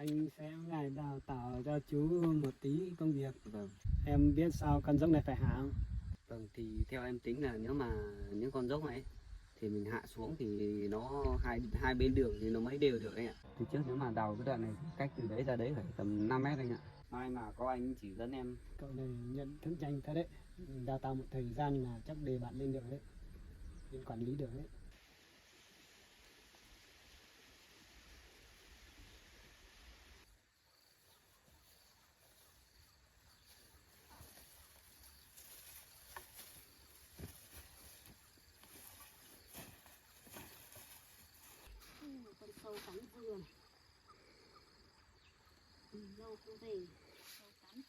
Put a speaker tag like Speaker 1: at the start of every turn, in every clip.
Speaker 1: Anh sẽ ngài đào tạo cho chú một tí công việc.
Speaker 2: Vâng.
Speaker 1: Em biết sao con dốc này phải hạ không?
Speaker 2: Vâng, thì theo em tính là nếu mà những con dốc này thì mình hạ xuống thì nó hai bên đường thì nó mới đều được anh ạ. Thì trước nếu mà đào cái đoạn này cách từ đấy ra đấy phải tầm 5 mét anh ạ. Mai mà có anh chỉ dẫn em.
Speaker 1: Cậu này nhận thức nhanh thật đấy. Đào tạo một thời gian là chắc đề bạn lên được đấy. Lên quản lý được đấy.
Speaker 3: Con sâu cắn dưa này. Dâu không về, sâu cắn.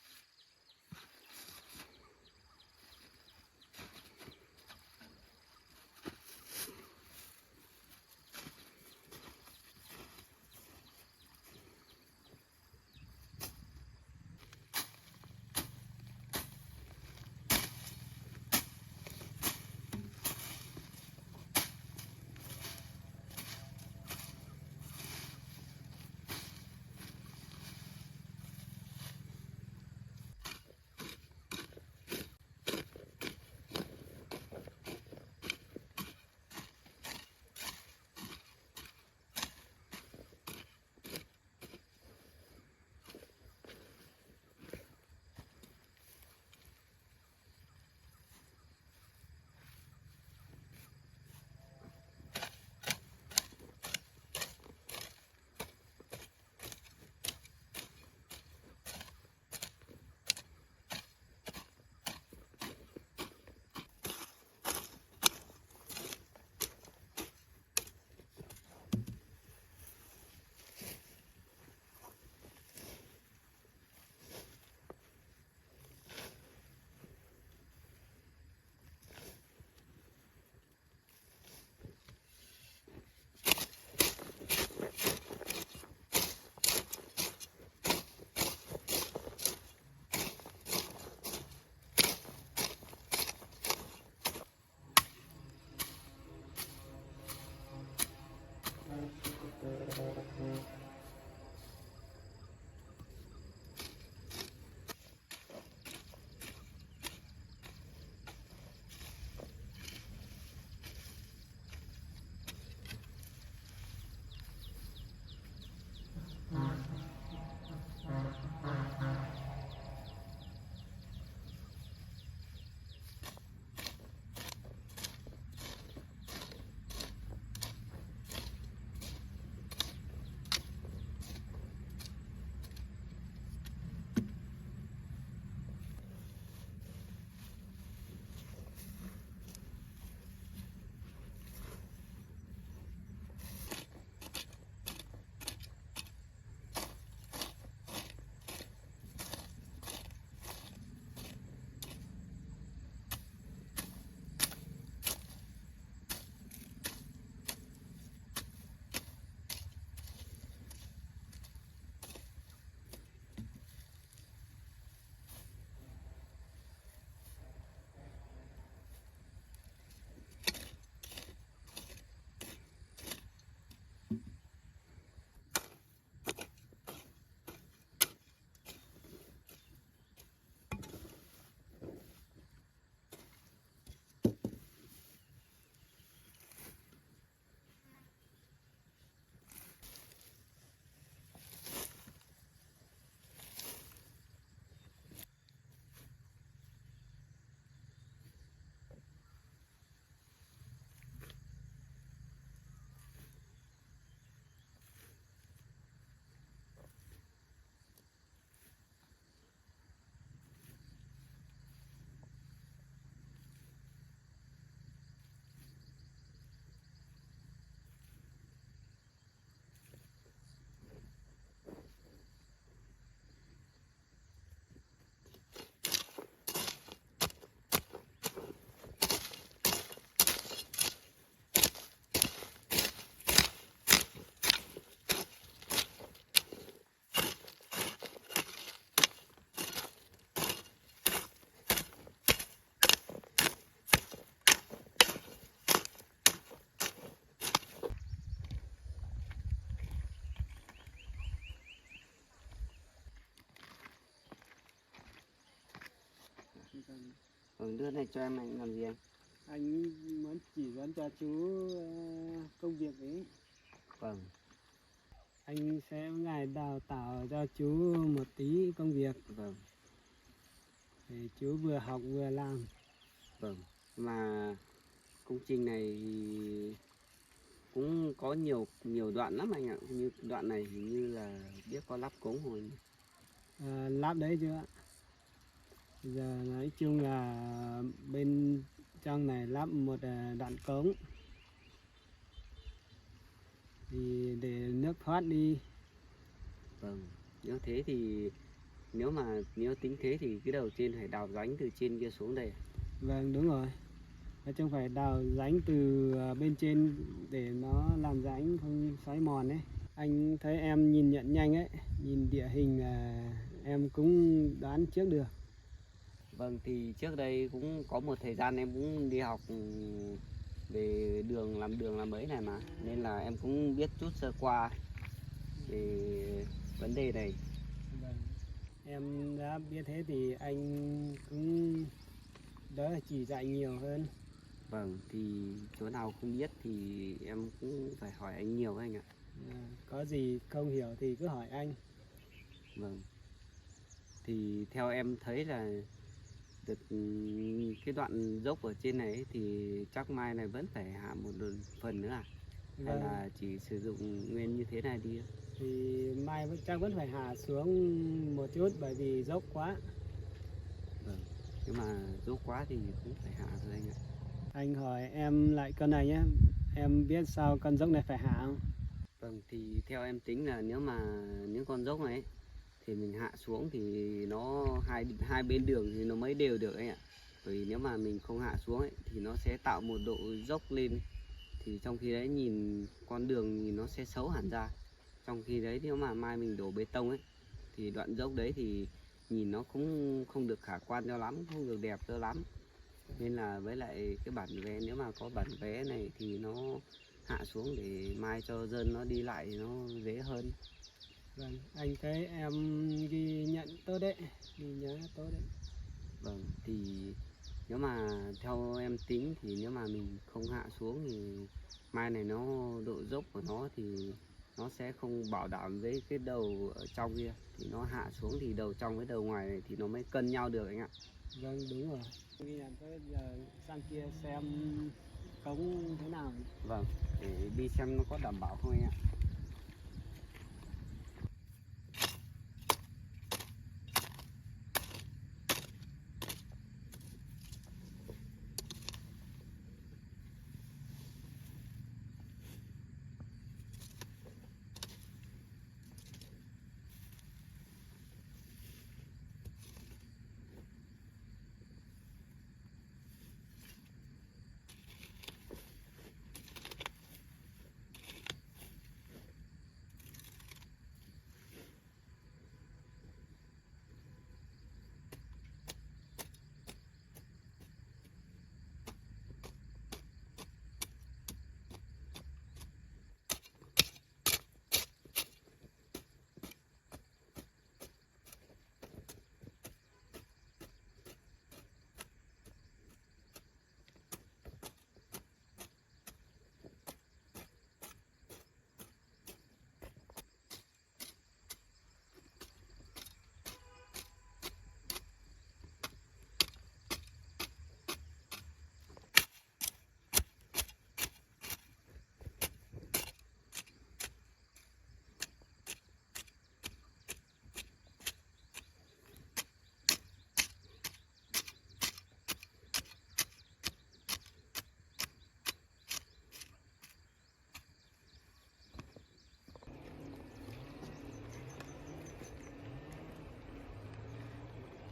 Speaker 2: Còn đưa này cho em anh làm gì anh?
Speaker 1: Anh muốn chỉ dẫn cho chú công việc ấy.
Speaker 2: Vâng.
Speaker 1: Anh sẽ ngài đào tạo cho chú một tí công việc
Speaker 2: Vâng.
Speaker 1: để chú vừa học vừa làm.
Speaker 2: Vâng. Mà công trình này thì cũng có nhiều đoạn lắm anh ạ. Như đoạn này hình như là biết có lắp cống rồi.
Speaker 1: Lắp đấy chưa ạ? Giờ nói chung là bên trong này lắp một đoạn cống thì để nước thoát đi.
Speaker 2: Vâng. Nếu thế thì nếu tính thế thì cái đầu trên phải đào rãnh từ trên kia xuống đây.
Speaker 1: Vâng, đúng rồi. Nói chung phải đào rãnh từ bên trên để nó làm rãnh không xoáy mòn ấy. Anh thấy em nhìn nhận nhanh ấy, nhìn địa hình em cũng đoán trước được.
Speaker 2: Vâng, thì trước đây cũng có một thời gian em cũng đi học về đường làm mấy này mà, nên là em cũng biết chút sơ qua về vấn đề này.
Speaker 1: Vâng. Em đã biết thế thì anh cũng đỡ chỉ dạy nhiều hơn.
Speaker 2: Vâng, thì chỗ nào không biết thì em cũng phải hỏi anh nhiều anh ạ.
Speaker 1: Có gì không hiểu thì cứ hỏi anh.
Speaker 2: Vâng. Thì theo em thấy là được cái đoạn dốc ở trên này ấy, thì chắc mai này vẫn phải hạ một phần nữa à? Hay
Speaker 1: Vâng.
Speaker 2: là chỉ sử dụng nguyên như thế này đi?
Speaker 1: Thì mai chắc vẫn phải hạ xuống một chút bởi vì dốc quá.
Speaker 2: Vâng. Nhưng mà dốc quá thì cũng phải hạ thôi anh ạ.
Speaker 1: Anh hỏi em lại con này nhé. Em biết sao con dốc này phải hạ không?
Speaker 2: Vâng, thì theo em tính là nếu mà những con dốc này ấy, thì mình hạ xuống thì nó hai bên đường thì nó mới đều được anh ạ. Bởi vì nếu mà mình không hạ xuống ấy, thì nó sẽ tạo một độ dốc lên, thì trong khi đấy nhìn con đường thì nó sẽ xấu hẳn ra. Trong khi đấy nếu mà mai mình đổ bê tông ấy thì đoạn dốc đấy thì nhìn nó cũng không được khả quan cho lắm, không được đẹp cho lắm. Nên là với lại cái bản vẽ, nếu mà có bản vẽ này thì nó hạ xuống để mai cho dân nó đi lại thì nó dễ hơn.
Speaker 1: Vâng, anh thấy em ghi nhận tốt đấy, ghi nhớ tốt đấy.
Speaker 2: Vâng, thì nếu mà theo em tính thì nếu mà mình không hạ xuống thì mai này nó độ dốc của nó thì nó sẽ không bảo đảm với cái đầu ở trong kia. Thì nó hạ xuống thì đầu trong với đầu ngoài này thì nó mới cân nhau được anh ạ.
Speaker 1: Vâng, đúng rồi. Ghi nhận tới giờ sang kia xem cống thế nào.
Speaker 2: Vâng, để đi xem nó có đảm bảo không anh ạ.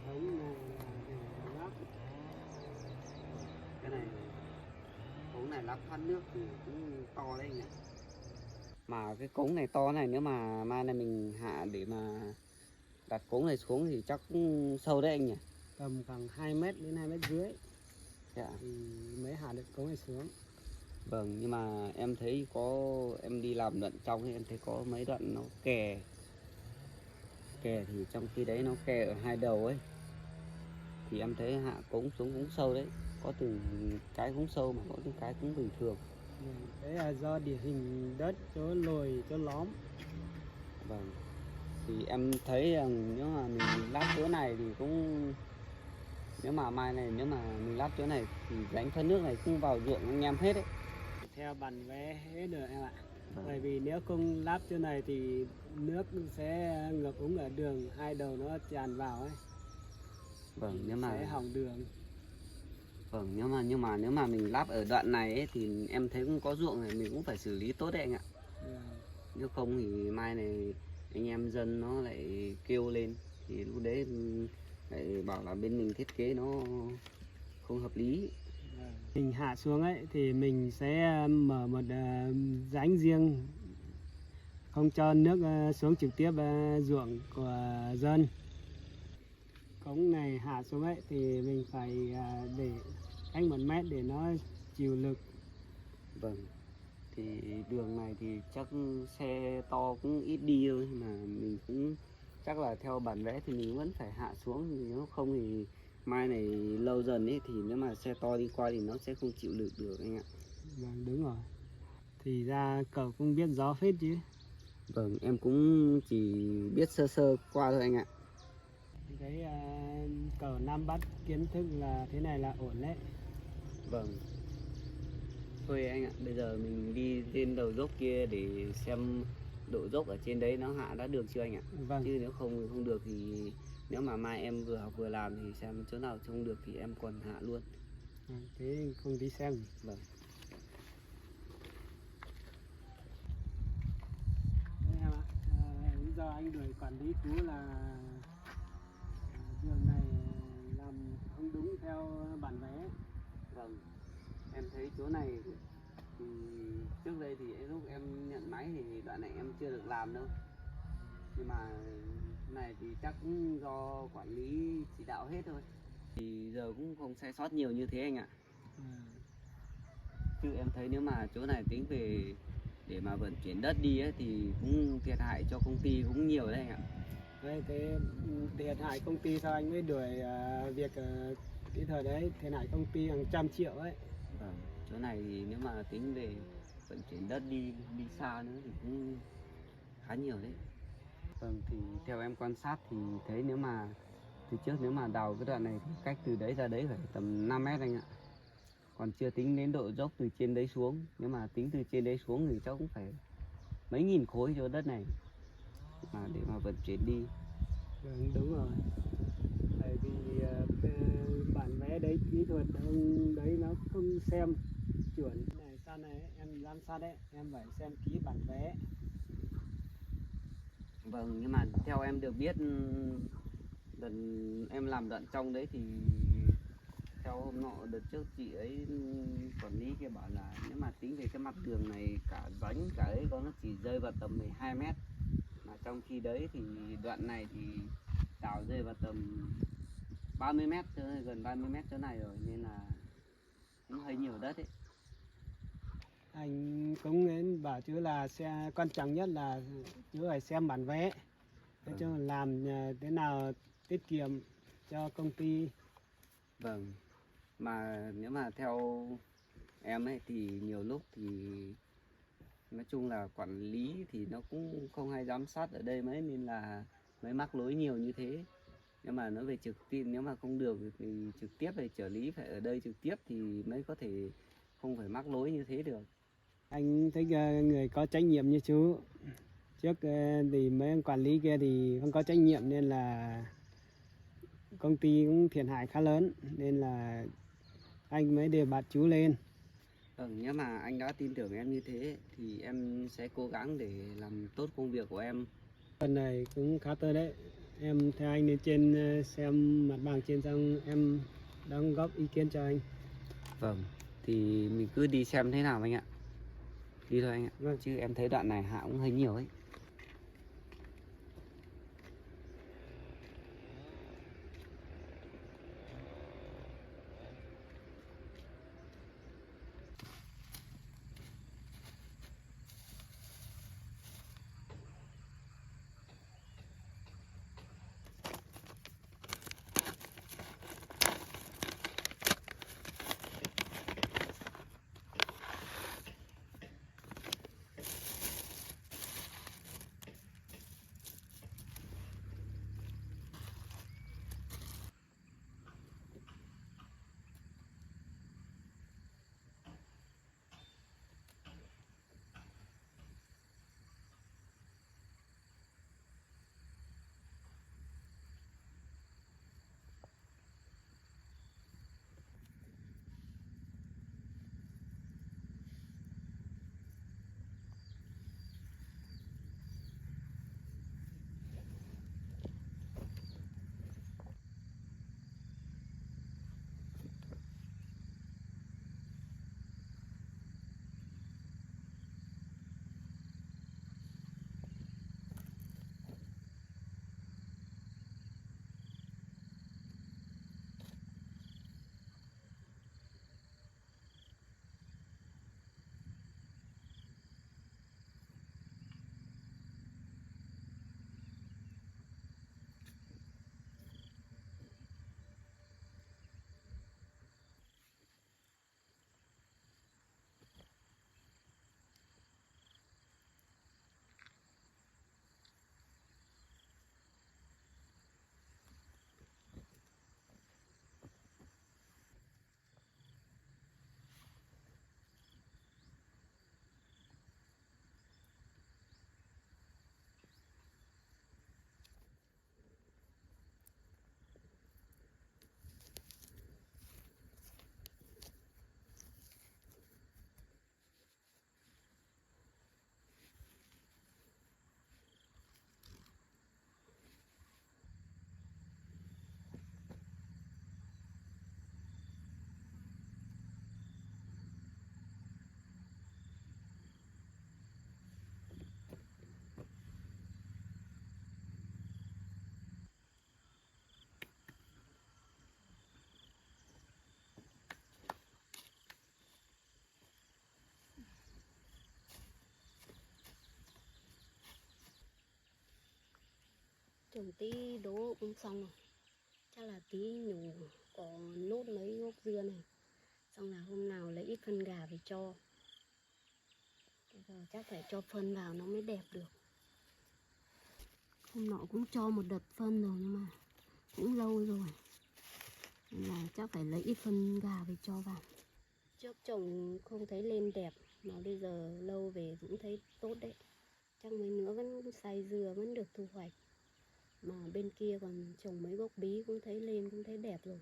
Speaker 1: Cống này là để lắp.
Speaker 2: Cái này cống này lắp thoát nước thì cũng to đấy anh ạ. Mà cái cống này to này, nếu mà mai này mình hạ để mà đặt cống này xuống thì chắc cũng sâu đấy anh nhỉ?
Speaker 1: Tầm khoảng 2 mét đến 2 mét dưới
Speaker 2: Dạ.
Speaker 1: thì mới hạ được cống này xuống.
Speaker 2: Vâng, nhưng mà em thấy em đi làm đoạn trong thì em thấy có mấy đoạn nó kè thì trong khi đấy nó kè ở hai đầu ấy thì em thấy hạ cũng xuống cũng sâu đấy, có từng cái cũng sâu mà có từng cái cũng bình thường.
Speaker 1: Đấy là do địa hình đất, chỗ lồi chỗ lõm.
Speaker 2: Vâng, thì em thấy rằng nếu mà mình lát chỗ này thì cũng, nếu mà mai này nếu mà mình lát chỗ này thì rãnh thoát nước này cũng vào ruộng anh em hết đấy.
Speaker 1: Theo bản vẽ hết được em ạ.
Speaker 2: Vâng.
Speaker 1: Bởi vì nếu không lắp chỗ này thì nước sẽ ngập úng ở đường, hai đầu nó tràn vào ấy,
Speaker 2: Vâng,
Speaker 1: sẽ hỏng đường.
Speaker 2: vâng, nhưng mà nếu mà mình lắp ở đoạn này ấy, thì em thấy cũng có ruộng này mình cũng phải xử lý tốt đấy anh ạ.
Speaker 1: Vâng.
Speaker 2: Nếu không thì mai này anh em dân nó lại kêu lên thì lúc đấy lại bảo là bên mình thiết kế nó không hợp lý.
Speaker 1: Mình hạ xuống ấy thì mình sẽ mở một rãnh riêng, không cho nước xuống trực tiếp ruộng của dân. Cống này hạ xuống ấy thì mình phải để cách 1 mét để nó chịu lực.
Speaker 2: Vâng, thì đường này thì chắc xe to cũng ít đi thôi, nhưng mà mình cũng chắc là theo bản vẽ thì mình vẫn phải hạ xuống, vì nếu không thì mai này lâu dần ấy thì nếu mà xe to đi qua thì nó sẽ không chịu lực được anh ạ.
Speaker 1: Vâng, đúng rồi. Thì ra cậu cũng biết gió phết chứ.
Speaker 2: Vâng, em cũng chỉ biết sơ sơ qua thôi anh ạ.
Speaker 1: Cái cậu nắm bắt kiến thức là thế này là ổn đấy.
Speaker 2: Vâng. Thôi anh ạ, bây giờ mình đi lên đầu dốc kia để xem độ dốc ở trên đấy nó hạ đã được chưa anh ạ.
Speaker 1: Vâng.
Speaker 2: Chứ nếu không được thì nếu mà mai em vừa học vừa làm thì xem chỗ nào trông được thì em còn hạ luôn.
Speaker 1: Thế không đi xem.
Speaker 2: Vâng.
Speaker 1: Đấy em ạ, lý do anh đuổi quản lý Tú là đường này làm không đúng theo bản vẽ.
Speaker 2: Vâng, em thấy chỗ này thì trước đây thì lúc em nhận máy thì đoạn này em chưa được làm đâu. Nhưng mà này thì chắc cũng do quản lý chỉ đạo hết thôi. Thì giờ cũng không sai sót nhiều như thế anh ạ. Chứ em thấy nếu mà chỗ này tính về để mà vận chuyển đất đi ấy, thì cũng thiệt hại cho công ty cũng nhiều đấy anh ạ.
Speaker 1: Đấy, thế thiệt hại công ty sao anh mới đuổi việc kỹ thuật đấy, thiệt hại công ty hàng trăm triệu ấy.
Speaker 2: Vâng, chỗ này thì nếu mà tính về vận chuyển đất đi xa nữa thì cũng khá nhiều đấy. Vâng, thì theo em quan sát thì thấy nếu mà từ trước nếu mà đào cái đoạn này thì cách từ đấy ra đấy phải tầm 5 mét anh ạ. Còn chưa tính đến độ dốc từ trên đấy xuống. Nếu mà tính từ trên đấy xuống thì chắc cũng phải mấy nghìn khối cho đất này mà để mà vận chuyển đi.
Speaker 1: Vâng, đúng rồi. Bởi vì bản vẽ đấy kỹ thuật ông đấy nó không xem chuẩn. Này sau này em giám sát đấy, em phải xem kỹ bản vẽ.
Speaker 2: Vâng, nhưng mà theo em được biết lần em làm đoạn trong đấy thì theo hôm nọ đợt trước chị ấy quản lý kia bảo là nếu mà tính về cái mặt đường này cả rãnh cả ấy có nó chỉ rơi vào tầm 12 mét, mà trong khi đấy thì đoạn này thì đào rơi vào tầm 30 mét, gần 30 mét chỗ này rồi, nên là cũng hơi nhiều đất ấy.
Speaker 1: Anh cũng nên bảo chứ là quan trọng nhất là chứ phải xem bản vẽ. Nói chung là làm thế nào tiết kiệm cho công ty.
Speaker 2: Vâng, mà nếu mà theo em ấy thì nhiều lúc thì nói chung là quản lý thì nó cũng không hay giám sát ở đây mấy, nên là mới mắc lỗi nhiều như thế. Nhưng mà nói về trực tiếp, nếu mà không được thì trực tiếp về trợ lý phải ở đây trực tiếp thì mới có thể không phải mắc lỗi như thế được.
Speaker 1: Anh thích người có trách nhiệm như chú. Trước thì mấy ông quản lý kia thì không có trách nhiệm nên là công ty cũng thiệt hại khá lớn, nên là anh mới đề bạt chú lên.
Speaker 2: Nếu mà anh đã tin tưởng em như thế thì em sẽ cố gắng để làm tốt công việc của em.
Speaker 1: Phần này cũng khá tơi đấy. Em theo anh lên trên xem mặt bằng trên, xong em đóng góp ý kiến cho anh.
Speaker 2: Vâng, thì mình cứ đi xem thế nào anh ạ. Đi thôi anh ạ.
Speaker 1: Vâng.
Speaker 2: Chứ em thấy đoạn này hạ cũng hơi nhiều ấy.
Speaker 3: Trồng tí đỗ cũng xong rồi. Chắc là tí nhổ có nốt mấy gốc dưa này. Xong là hôm nào lấy ít phân gà về cho. Bây giờ chắc phải cho phân vào nó mới đẹp được. Hôm nọ cũng cho một đợt phân rồi nhưng mà cũng lâu rồi. Nên là chắc phải lấy ít phân gà về cho vào. Trước trồng không thấy lên đẹp mà bây giờ lâu về cũng thấy tốt đấy. Chắc mấy nữa vẫn xay dừa vẫn được thu hoạch. Mà bên kia còn trồng mấy gốc bí cũng thấy lên cũng thấy đẹp rồi.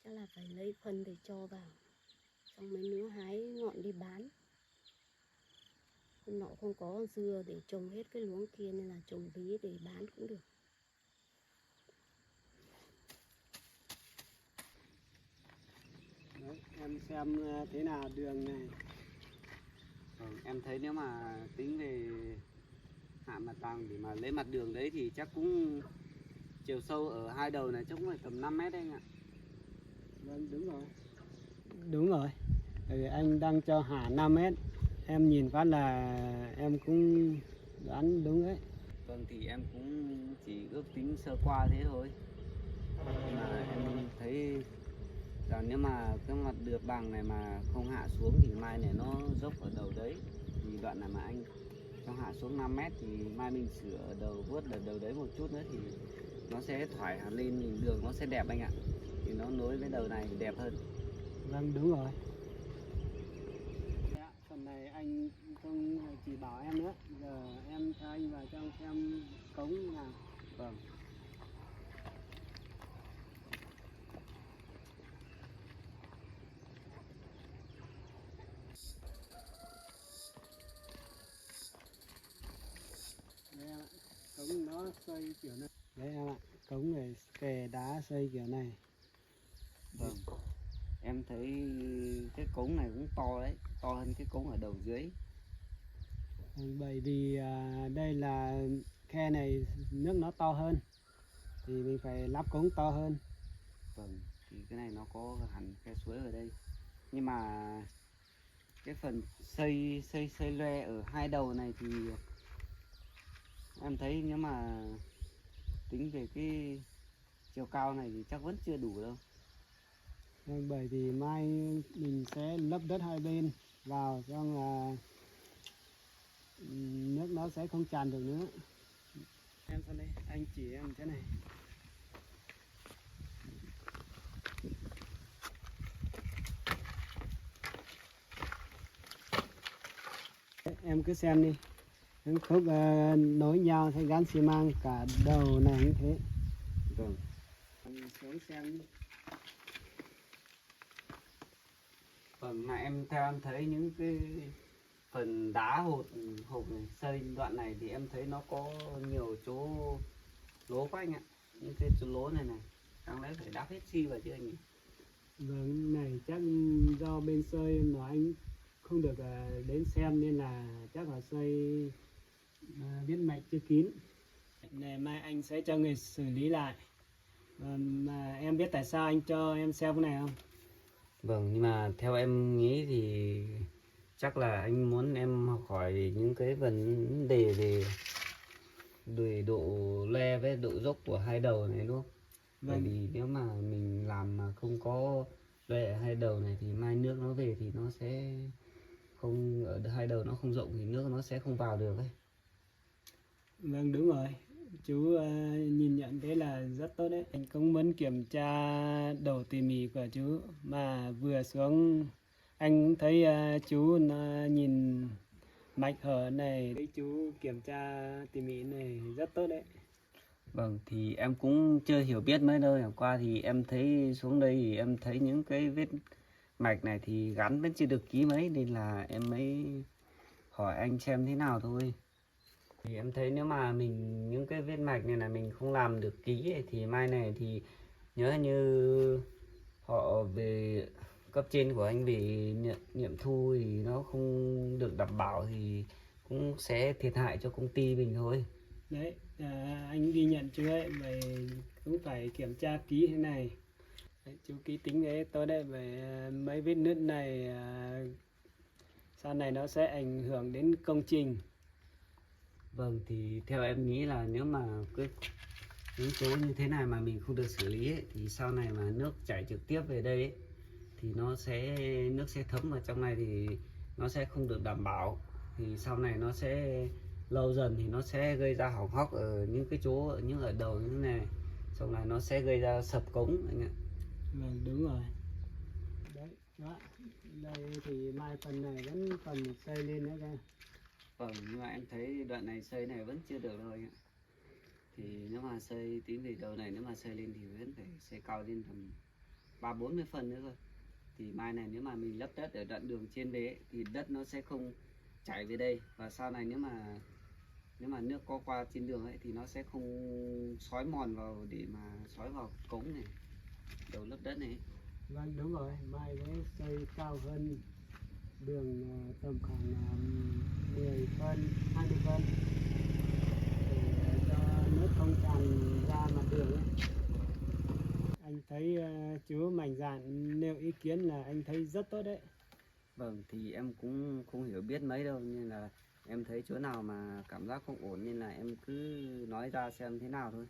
Speaker 3: Chắc là phải lấy phân để cho vào. Xong mấy nữa hái ngọn đi bán. Hôm nọ không có dưa để trồng hết cái luống kia nên là trồng bí để bán cũng được.
Speaker 1: Đấy, em xem thế nào đường này.
Speaker 2: Em thấy nếu mà tính về hạ mặt bằng để mà lấy mặt đường đấy thì chắc cũng chiều sâu ở hai đầu này chắc cũng phải tầm 5 mét đấy anh ạ.
Speaker 1: Vâng, đúng rồi. Đúng rồi. Bởi vì anh đang cho hạ 5 mét. Em nhìn phát là em cũng đoán đúng đấy.
Speaker 2: Vâng, thì em cũng chỉ ước tính sơ qua thế thôi. Nhưng mà em thấy là nếu mà cái mặt đường bằng này mà không hạ xuống thì mai này nó dốc ở đầu đấy. Thì đoạn này mà anh cho hạ xuống 5 mét thì mai mình sửa ở đầu, vuốt ở đầu đấy một chút nữa thì nó sẽ thoải hẳn lên, nhìn đường nó sẽ đẹp anh ạ. Thì nó nối với đầu này đẹp hơn.
Speaker 1: Vâng, đúng rồi. Phần này anh không chỉ bảo em nữa. Giờ em cho anh vào trong xem cống nào.
Speaker 2: Vâng.
Speaker 1: Đây em ạ, cống nó xây kiểu này. Đấy em ạ, cống này kè đá xây kiểu này.
Speaker 2: Vâng. Em thấy cái cống này cũng to đấy, to hơn cái cống ở đầu dưới.
Speaker 1: Bởi vì đây là khe này nước nó to hơn thì mình phải lắp cống to hơn.
Speaker 2: Vâng, thì cái này nó có hẳn khe suối ở đây. Nhưng mà cái phần xây loe ở hai đầu này thì em thấy nếu mà tính về cái chiều cao này thì chắc vẫn chưa đủ đâu.
Speaker 1: Bởi vì mai mình sẽ lấp đất hai bên vào xong là nước nó sẽ không tràn được nữa. Em sang đây, anh chỉ em thế này. Em cứ xem đi, những khúc nối nhau hay gắn xi măng cả đầu này như thế.
Speaker 2: Vâng.
Speaker 1: Anh xuống xem đi.
Speaker 2: Vâng, mà theo em thấy những cái phần đá hộp này xây đoạn này thì em thấy nó có nhiều chỗ lố quá anh ạ. Những cái chỗ lố này đáng lẽ phải đắp hết xi vào chứ anh nhỉ?
Speaker 1: Vâng, này chắc do bên xây nói anh không được đến xem nên là chắc là xây viết mạch chưa kín. Này mai anh sẽ cho người xử lý lại. Mà em biết tại sao anh cho em xem cái này không?
Speaker 2: Vâng, nhưng mà theo em nghĩ thì chắc là anh muốn em học hỏi những cái vấn đề về độ le với độ dốc của hai đầu này đúng không? Bởi
Speaker 1: Vâng.
Speaker 2: vì nếu mà mình làm mà không có le ở hai đầu này thì mai nước nó về thì nó sẽ không, ở hai đầu nó không rộng thì nước nó sẽ không vào được ấy.
Speaker 1: Vâng, đúng rồi. Chú nhìn nhận thế là rất tốt đấy. Anh cũng muốn kiểm tra độ tỉ mỉ của chú. Mà vừa xuống anh cũng thấy chú nó nhìn mạch hở này. Thấy chú kiểm tra tỉ mỉ này rất tốt đấy.
Speaker 2: Vâng, thì em cũng chưa hiểu biết mấy đâu. Hôm qua thì em thấy xuống đây thì em thấy những cái vết mạch này thì gắn vẫn chưa được ký mấy nên là em mới hỏi anh xem thế nào thôi. Thì em thấy nếu mà mình những cái vết mạch này là mình không làm được ký ấy, thì mai này thì nhớ như họ về cấp trên của anh về nghiệm thu thì nó không được đảm bảo thì cũng sẽ thiệt hại cho công ty mình thôi.
Speaker 1: Đấy, anh ghi nhận chú ấy. Vậy cũng phải kiểm tra ký thế này. Đấy, chú ký tính đấy tốt đấy. Về mấy vết nứt này sau này nó sẽ ảnh hưởng đến công trình.
Speaker 2: Vâng, thì theo em nghĩ là nếu mà những chỗ như thế này mà mình không được xử lý ấy, thì sau này mà nước chảy trực tiếp về đây ấy, thì nước sẽ thấm vào trong này thì nó sẽ không được đảm bảo, thì sau này nó sẽ lâu dần thì nó sẽ gây ra hỏng hóc ở những cái chỗ ở đầu như thế này, sau này nó sẽ gây ra sập cống anh ạ.
Speaker 1: Vâng, đúng rồi. Đấy, đó. Đây thì mai phần này vẫn còn xây lên nữa cơ.
Speaker 2: Vâng, nhưng mà em thấy đoạn này xây này vẫn chưa được đâu anh ạ. Thì nếu mà xây tính về đầu này, nếu mà xây lên thì vẫn phải xây cao lên tầm 30-40 phân nữa thôi. Thì mai này nếu mà mình lấp đất ở đoạn đường trên đấy ấy, thì đất nó sẽ không chảy về đây, và sau này nếu mà nước có qua trên đường ấy thì nó sẽ không xói mòn vào để mà xói vào cống này, đầu lớp đất này.
Speaker 1: Vâng, đúng rồi, mai sẽ xây cao hơn đường tầm khoảng 10 phân, 20 phân để cho nước không tràn ra mặt đường ấy. Anh thấy chú mạnh dạn nêu ý kiến là anh thấy rất tốt đấy.
Speaker 2: Vâng, thì em cũng không hiểu biết mấy đâu, nên là em thấy chỗ nào mà cảm giác không ổn nên là em cứ nói ra xem thế nào thôi,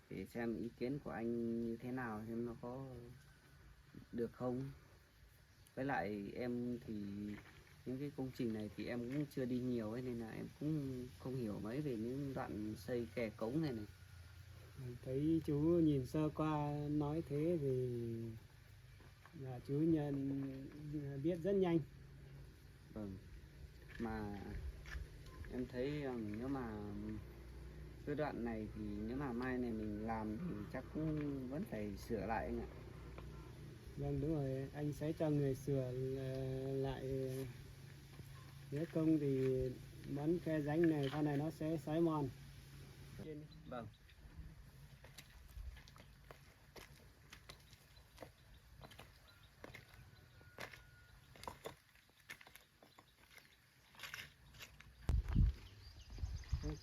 Speaker 2: để xem ý kiến của anh như thế nào, xem nó có được không. Với lại em thì những cái công trình này thì em cũng chưa đi nhiều ấy, nên là em cũng không hiểu mấy về những đoạn xây kè cống này này.
Speaker 1: Thấy chú nhìn sơ qua nói thế thì là chú biết rất nhanh.
Speaker 2: Vâng, mà em thấy nếu mà cái đoạn này thì nếu mà mai này mình làm thì chắc cũng vẫn phải sửa lại anh ạ.
Speaker 1: Vâng, đúng rồi, anh sẽ cho người sửa lại. Nếu không thì món khe rãnh này sau này nó sẽ xói mòn.
Speaker 2: Vâng.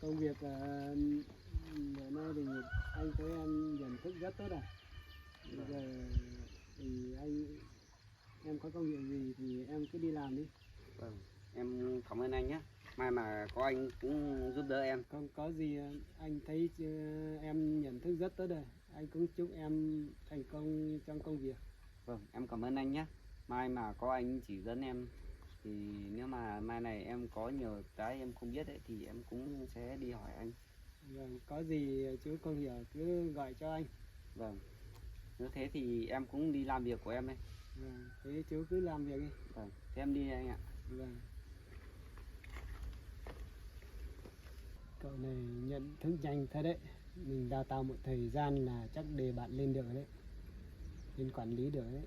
Speaker 1: Công việc bữa nay thì anh thấy em nhận thức rất tốt. Bây giờ thì em có công việc gì thì em cứ đi làm đi.
Speaker 2: Vâng, em cảm ơn anh nhé. Mai mà có anh cũng giúp đỡ em.
Speaker 1: Không có gì, anh thấy em nhận thức rất tốt rồi. Anh cũng chúc em thành công trong công việc.
Speaker 2: Vâng, em cảm ơn anh nhé. Mai mà có anh chỉ dẫn em, thì nếu mà mai này em có nhiều cái em không biết ấy, thì em cũng sẽ đi hỏi anh.
Speaker 1: Vâng, có gì chú không hiểu cứ gọi cho anh.
Speaker 2: Vâng, nếu thế thì em cũng đi làm việc của em đây.
Speaker 1: Vâng, thế chú cứ làm việc đi.
Speaker 2: Vâng, thế em đi đây anh ạ.
Speaker 1: Vâng. Cậu này nhận thức nhanh thật đấy. Mình đào tạo một thời gian là chắc đề bạn lên được đấy. Lên quản lý được đấy.